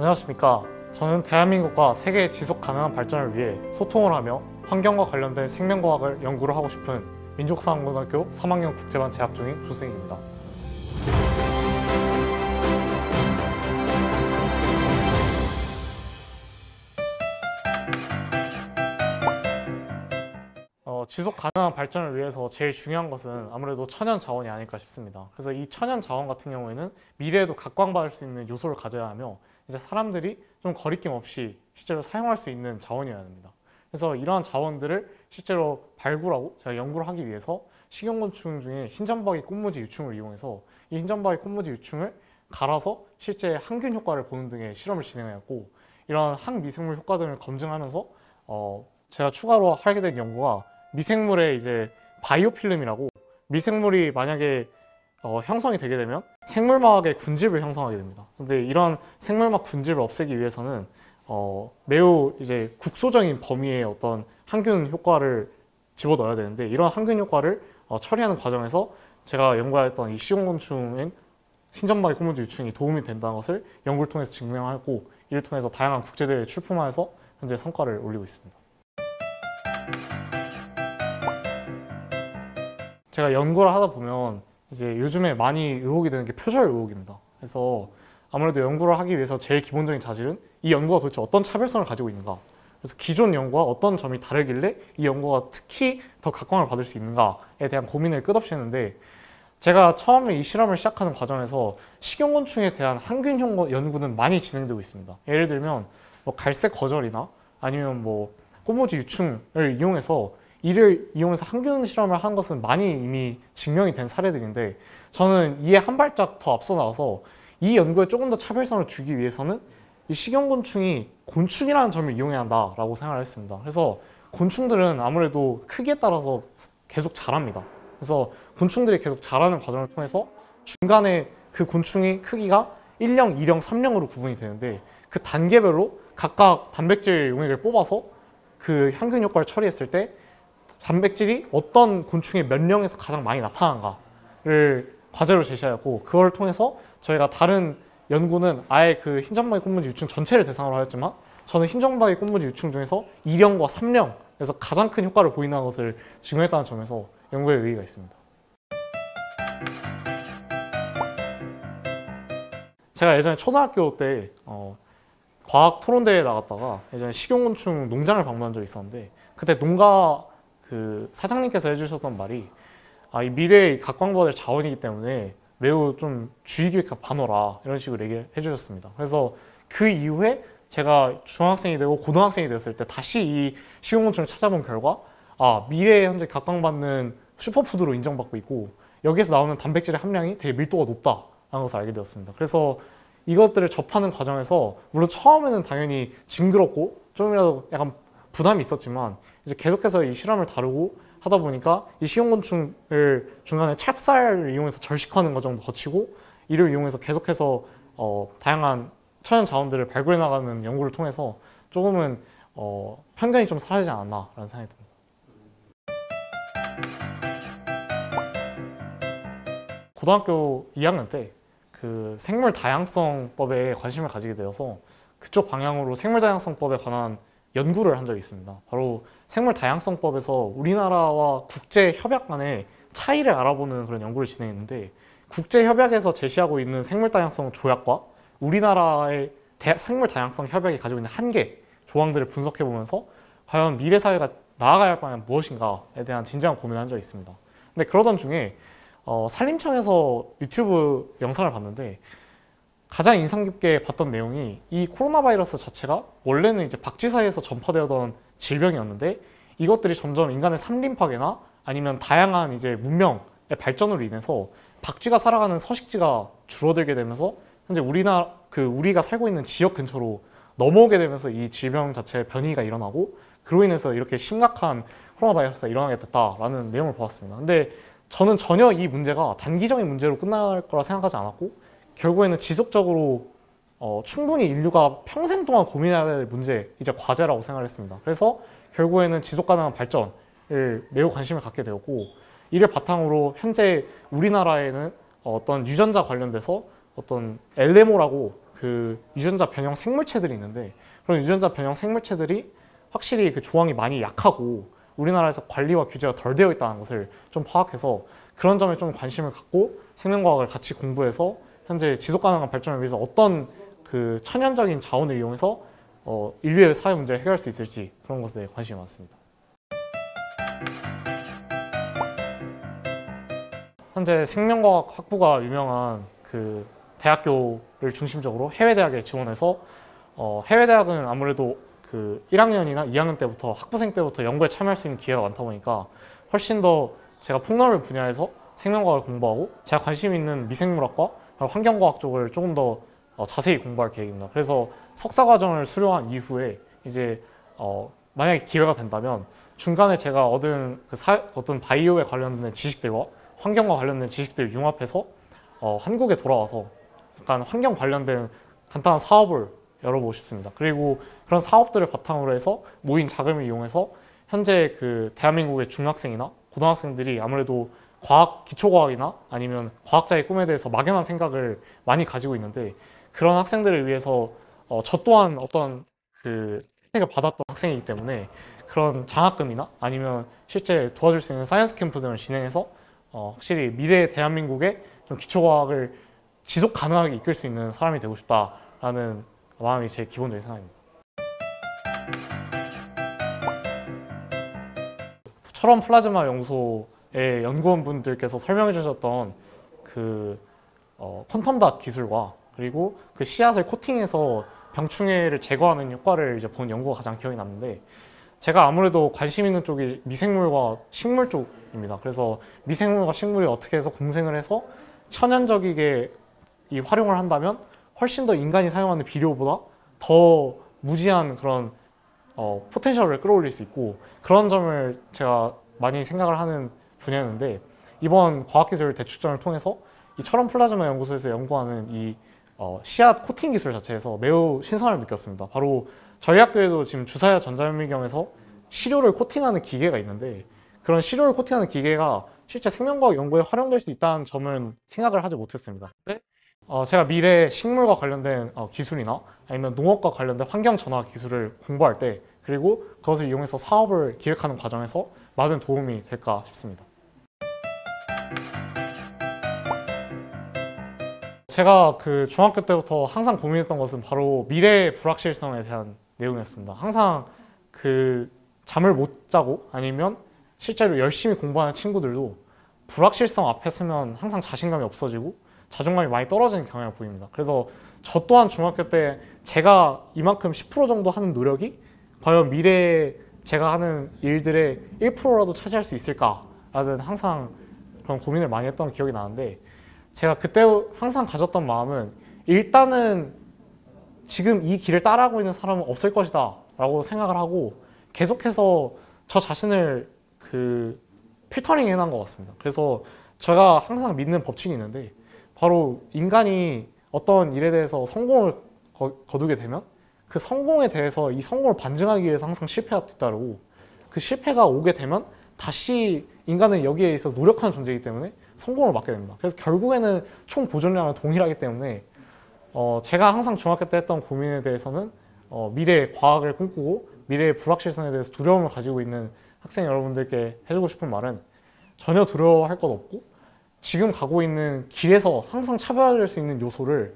안녕하십니까. 저는 대한민국과 세계의 지속 가능한 발전을 위해 소통을 하며 환경과 관련된 생명과학을 연구를 하고 싶은 민족사관고등학교 3학년 국제반 재학 중인 조승익입니다. 지속 가능한 발전을 위해서 제일 중요한 것은 아무래도 천연 자원이 아닐까 싶습니다. 그래서 이 천연 자원 같은 경우에는 미래에도 각광받을 수 있는 요소를 가져야 하며 이제 사람들이 좀 거리낌 없이 실제로 사용할 수 있는 자원이어야 합니다. 그래서 이러한 자원들을 실제로 발굴하고 제가 연구를 하기 위해서 식용곤충 중에 흰점박이 꽃무지 유충을 이용해서 이 흰점박이 꽃무지 유충을 갈아서 실제 항균 효과를 보는 등의 실험을 진행하였고, 이러한 항미생물 효과들을 검증하면서 제가 추가로 하게 된 연구가 미생물의 이제 바이오필름이라고, 미생물이 만약에 형성이 되게 되면 생물막의 군집을 형성하게 됩니다. 근데 이런 생물막 군집을 없애기 위해서는 매우 이제 국소적인 범위의 어떤 항균 효과를 집어넣어야 되는데, 이런 항균 효과를 처리하는 과정에서 제가 연구했던 이 식용곤충인 흰점박이 꽃무지 유충이 도움이 된다는 것을 연구를 통해서 증명하고, 이를 통해서 다양한 국제대회에 출품하여서 현재 성과를 올리고 있습니다. 제가 연구를 하다 보면 이제 요즘에 많이 의혹이 되는 게 표절 의혹입니다. 그래서 아무래도 연구를 하기 위해서 제일 기본적인 자질은 이 연구가 도대체 어떤 차별성을 가지고 있는가, 그래서 기존 연구와 어떤 점이 다르길래 이 연구가 특히 더 각광을 받을 수 있는가에 대한 고민을 끝없이 했는데, 제가 처음에 이 실험을 시작하는 과정에서 식용곤충에 대한 항균 연구는 많이 진행되고 있습니다. 예를 들면 뭐 갈색 거절이나 아니면 뭐 꽃무지 유충을 이용해서 이를 이용해서 항균 실험을 한 것은 많이 이미 증명이 된 사례들인데, 저는 이에 한 발짝 더 앞서 나가서 이 연구에 조금 더 차별성을 주기 위해서는 이 식용곤충이 곤충이라는 점을 이용해야 한다라고 생각을 했습니다. 그래서 곤충들은 아무래도 크기에 따라서 계속 자랍니다. 그래서 곤충들이 계속 자라는 과정을 통해서 중간에 그 곤충의 크기가 1령, 2령, 3령으로 구분이 되는데, 그 단계별로 각각 단백질 용액을 뽑아서 그 항균 효과를 처리했을 때 단백질이 어떤 곤충의 몇 령에서 가장 많이 나타나는가를 과제로 제시하였고, 그걸 통해서 저희가 다른 연구는 아예 그 흰점박이 꽃무지 유충 전체를 대상으로 하였지만, 저는 흰점박이 꽃무지 유충 중에서 2령과 3령에서 가장 큰 효과를 보인다는 것을 증명했다는 점에서 연구에 의의가 있습니다. 제가 예전에 초등학교 때 과학 토론대회에 나갔다가 예전에 식용곤충 농장을 방문한 적이 있었는데, 그때 농가 그 사장님께서 해주셨던 말이 이 미래의 각광받을 자원이기 때문에 매우 좀 주의 깊게 봐놓아라, 이런 식으로 얘기를 해주셨습니다. 그래서 그 이후에 제가 중학생이 되고 고등학생이 됐을 때 다시 이 식용곤충을 찾아본 결과 미래에 현재 각광받는 슈퍼푸드로 인정받고 있고, 여기에서 나오는 단백질의 함량이 되게 밀도가 높다라는 것을 알게 되었습니다. 그래서 이것들을 접하는 과정에서 물론 처음에는 당연히 징그럽고 좀이라도 약간 부담이 있었지만, 이제 계속해서 이 실험을 다루고 하다 보니까 이 식용곤충을 중간에 찹쌀을 이용해서 절식하는 과정도 거치고, 이를 이용해서 계속해서 다양한 천연 자원들을 발굴해 나가는 연구를 통해서 조금은 편견이 좀 사라지지 않았나라는 생각이 듭니다. 고등학교 2학년 때 그 생물 다양성법에 관심을 가지게 되어서 그쪽 방향으로 생물 다양성법에 관한 연구를 한 적이 있습니다. 바로 생물 다양성법에서 우리나라와 국제 협약 간의 차이를 알아보는 그런 연구를 진행했는데, 국제 협약에서 제시하고 있는 생물 다양성 조약과 우리나라의 생물 다양성 협약이 가지고 있는 한계 조항들을 분석해 보면서 과연 미래 사회가 나아가야 할 방향은 무엇인가에 대한 진지한 고민을 한 적이 있습니다. 근데 그러던 중에 산림청에서 유튜브 영상을 봤는데, 가장 인상 깊게 봤던 내용이 이 코로나 바이러스 자체가 원래는 이제 박쥐 사이에서 전파되었던 질병이었는데, 이것들이 점점 인간의 산림 파괴나 아니면 다양한 이제 문명의 발전으로 인해서 박쥐가 살아가는 서식지가 줄어들게 되면서 현재 우리가 살고 있는 지역 근처로 넘어오게 되면서 이 질병 자체의 변이가 일어나고, 그로 인해서 이렇게 심각한 코로나 바이러스가 일어나게 됐다라는 내용을 보았습니다. 근데 저는 전혀 이 문제가 단기적인 문제로 끝날 거라 생각하지 않았고, 결국에는 지속적으로 충분히 인류가 평생 동안 고민해야 될 문제이자 과제라고 생각을 했습니다. 그래서 결국에는 지속가능한 발전을 매우 관심을 갖게 되었고, 이를 바탕으로 현재 우리나라에는 어떤 유전자 관련돼서 어떤 LMO라고 그 유전자 변형 생물체들이 있는데, 그런 유전자 변형 생물체들이 확실히 그 조항이 많이 약하고 우리나라에서 관리와 규제가 덜 되어 있다는 것을 좀 파악해서 그런 점에 좀 관심을 갖고 생명과학을 같이 공부해서 현재 지속 가능한 발전을 위해서 어떤 그 천연적인 자원을 이용해서 인류의 사회 문제를 해결할 수 있을지 그런 것에 관심이 많습니다. 현재 생명과학 학부가 유명한 그 대학교를 중심적으로 해외 대학에 지원해서 해외 대학은 아무래도 그 1학년이나 2학년 때부터 학부생 때부터 연구에 참여할 수 있는 기회가 많다 보니까 훨씬 더 제가 폭넓은 분야에서 생명과학을 공부하고 제가 관심 있는 미생물학과 환경과학 쪽을 조금 더 자세히 공부할 계획입니다. 그래서 석사 과정을 수료한 이후에 이제 만약에 기회가 된다면 중간에 제가 얻은 그 어떤 바이오에 관련된 지식들과 환경과 관련된 지식들을 융합해서 한국에 돌아와서 약간 환경 관련된 간단한 사업을 열어보고 싶습니다. 그리고 그런 사업들을 바탕으로 해서 모인 자금을 이용해서 현재 그 대한민국의 중학생이나 고등학생들이 아무래도 과학, 기초과학이나 아니면 과학자의 꿈에 대해서 막연한 생각을 많이 가지고 있는데, 그런 학생들을 위해서 저 또한 어떤 그 혜택을 받았던 학생이기 때문에 그런 장학금이나 아니면 실제 도와줄 수 있는 사이언스 캠프 등을 진행해서 확실히 미래의 대한민국의 좀 기초과학을 지속 가능하게 이끌 수 있는 사람이 되고 싶다라는 마음이 제 기본적인 생각입니다. 철원 플라즈마 연구소의 연구원분들께서 설명해 주셨던 그 퀀텀닷 기술과 그리고 그 씨앗을 코팅해서 병충해를 제거하는 효과를 이제 본 연구가 가장 기억이 남는데, 제가 아무래도 관심 있는 쪽이 미생물과 식물 쪽입니다. 그래서 미생물과 식물이 어떻게 해서 공생을 해서 천연적이게 이 활용을 한다면 훨씬 더 인간이 사용하는 비료보다 더 무지한 그런 포텐셜을 끌어올릴 수 있고, 그런 점을 제가 많이 생각을 하는 분야였는데, 이번 과학기술 대축전을 통해서 이 철원 플라즈마 연구소에서 연구하는 이 씨앗 코팅 기술 자체에서 매우 신선함을 느꼈습니다. 바로 저희 학교에도 지금 주사야 전자현미경에서 시료를 코팅하는 기계가 있는데, 그런 시료를 코팅하는 기계가 실제 생명과학 연구에 활용될 수 있다는 점은 생각을 하지 못했습니다. 근데 제가 미래 식물과 관련된 기술이나 아니면 농업과 관련된 환경 전화 기술을 공부할 때, 그리고 그것을 이용해서 사업을 기획하는 과정에서 많은 도움이 될까 싶습니다. 제가 그 중학교 때부터 항상 고민했던 것은 바로 미래의 불확실성에 대한 내용이었습니다. 항상 그 잠을 못 자고 아니면 실제로 열심히 공부하는 친구들도 불확실성 앞에 서면 항상 자신감이 없어지고 자존감이 많이 떨어지는 경향을 보입니다. 그래서 저 또한 중학교 때 제가 이만큼 10% 정도 하는 노력이 과연 미래에 제가 하는 일들의 1%라도 차지할 수 있을까라는 항상 그런 고민을 많이 했던 기억이 나는데, 제가 그때 항상 가졌던 마음은 일단은 지금 이 길을 따라가고 있는 사람은 없을 것이다 라고 생각을 하고 계속해서 저 자신을 그 필터링 해놓은 것 같습니다. 그래서 제가 항상 믿는 법칙이 있는데, 바로 인간이 어떤 일에 대해서 성공을 거두게 되면 그 성공에 대해서 이 성공을 반증하기 위해서 항상 실패가 뒤따르고, 그 실패가 오게 되면 다시 인간은 여기에 있어서 노력하는 존재이기 때문에 성공을 맞게 됩니다. 그래서 결국에는 총 보존량은 동일하기 때문에 제가 항상 중학교 때 했던 고민에 대해서는 미래의 과학을 꿈꾸고 미래의 불확실성에 대해서 두려움을 가지고 있는 학생 여러분들께 해주고 싶은 말은, 전혀 두려워할 것 없고 지금 가고 있는 길에서 항상 차별화될 수 있는 요소를,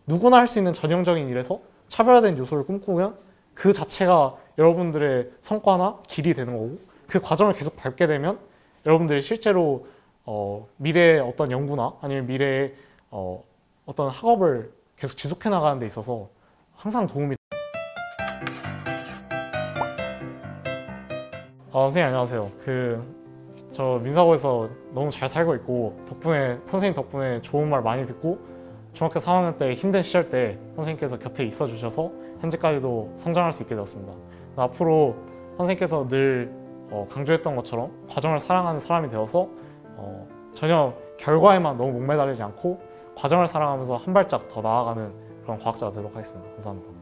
누구나 할 수 있는 전형적인 일에서 차별화된 요소를 꿈꾸면 그 자체가 여러분들의 성과나 길이 되는 거고, 그 과정을 계속 밟게 되면 여러분들이 실제로 미래의 어떤 연구나 아니면 미래의 어떤 학업을 계속 지속해 나가는 데 있어서 항상 도움이. 선생님 안녕하세요. 저 민사고에서 너무 잘 살고 있고, 선생님 덕분에 좋은 말 많이 듣고, 중학교 3학년 때 힘든 시절 때 선생님께서 곁에 있어 주셔서 현재까지도 성장할 수 있게 되었습니다. 앞으로 선생님께서 늘 강조했던 것처럼 과정을 사랑하는 사람이 되어서 전혀 결과에만 너무 목매달리지 않고 과정을 사랑하면서 한 발짝 더 나아가는 그런 과학자가 되도록 하겠습니다. 감사합니다.